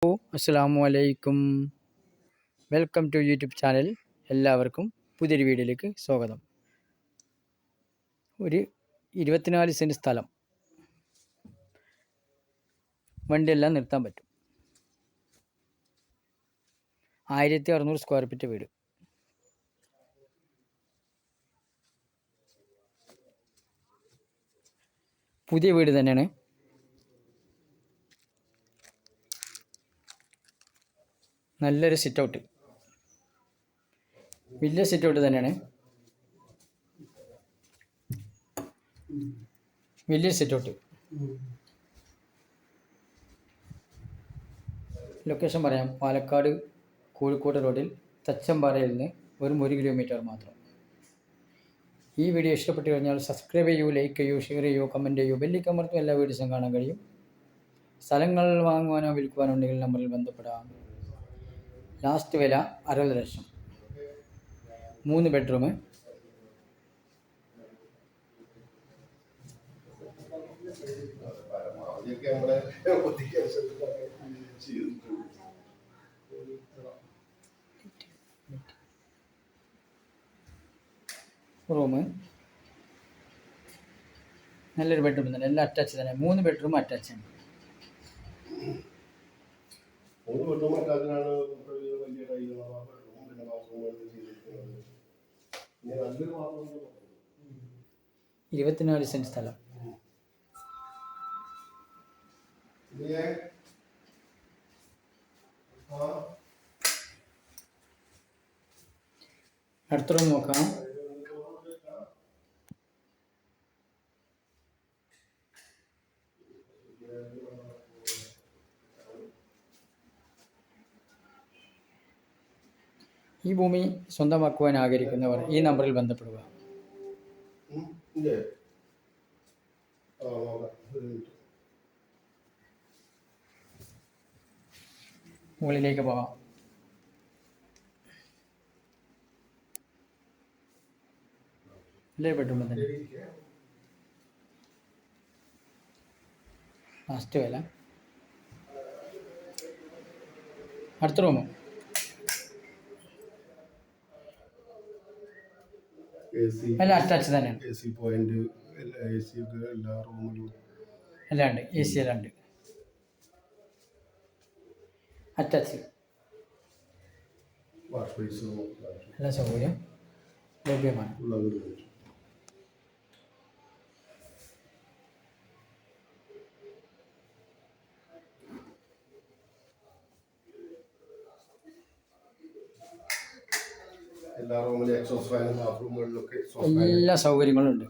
അസ്സലാമു അലൈക്കും. Welcome to YouTube channel. എല്ലാവർക്കും പുതിയൊരു വീഡിയോയിലേക്ക് സ്വാഗതം. ഒരു 24 സെൻറ്റ് സ്ഥലം വണ്ടിയെല്ലാം നിർത്താൻ പറ്റും. 1600 സ്ക്വയർ ഫീറ്റ് വീട്. പുതിയ വീട് തന്നെയാണ്. നല്ലൊരു സിറ്റ് ഔട്ട്, വലിയ സിറ്റ് ഔട്ട് തന്നെയാണ്. വലിയ സിറ്റ് ഔട്ട്. ലൊക്കേഷൻ പറയാം. പാലക്കാട് കോഴിക്കോട് റോഡിൽ തച്ചമ്പാറയിൽ നിന്ന് വെറും 1 കിലോമീറ്റർ മാത്രം. ഈ വീഡിയോ ഇഷ്ടപ്പെട്ട് കഴിഞ്ഞാൽ സബ്സ്ക്രൈബ് ചെയ്യൂ, ലൈക്ക് ചെയ്യൂ, ഷെയർ ചെയ്യൂ, കമൻറ്റ് ചെയ്യൂ, ബെല്ലിക്കമർത്തും. എല്ലാ വീഡിയോസും കാണാൻ കഴിയും. സ്ഥലങ്ങൾ വാങ്ങുവാനോ വിൽക്കുവാനോ ഉണ്ടെങ്കിൽ നമ്പറിൽ ബന്ധപ്പെടാം. ലാസ്റ്റ് വില 60 ലക്ഷം. 3 ബെഡ്റൂം, റൂം, നല്ലൊരു ബെഡ്റൂം തന്നെ. എല്ലാം അറ്റാച്ച് തന്നെ. 3 ബെഡ്റൂം അറ്റാച്ച് ആണ്. ഇരുപത്തിനാല് സെൻറ്റ് സ്ഥലം. അടുത്ത റൂം നോക്കാം. ഈ ഭൂമി സ്വന്തമാക്കുവാൻ ആഗ്രഹിക്കുന്നവർ ഈ നമ്പറിൽ ബന്ധപ്പെടുക. മുകളിലേക്ക് പോകാം. അല്ലേ ബെഡ്റൂം തന്നെ. ലാസ്റ്റ് വില. അടുത്ത റൂം എല്ലാം അറ്റാച്ച് തന്നെയാണ്. എല്ലാം ഉണ്ട്. എ സി എല്ലാം ഉണ്ട്. അറ്റാച്ച്. എല്ലാ സൗകര്യം ലഭ്യമാണ്. എല്ലാ സൗകര്യങ്ങളും ഉണ്ട്.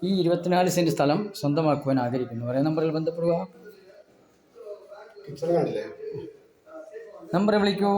ഈ 24 സെൻറ്റ് സ്ഥലം സ്വന്തമാക്കുവാൻ ആഗ്രഹിക്കുന്നു. ഒരേ നമ്പറിൽ ബന്ധപ്പെടുക. നമ്പർ വിളിക്കൂ.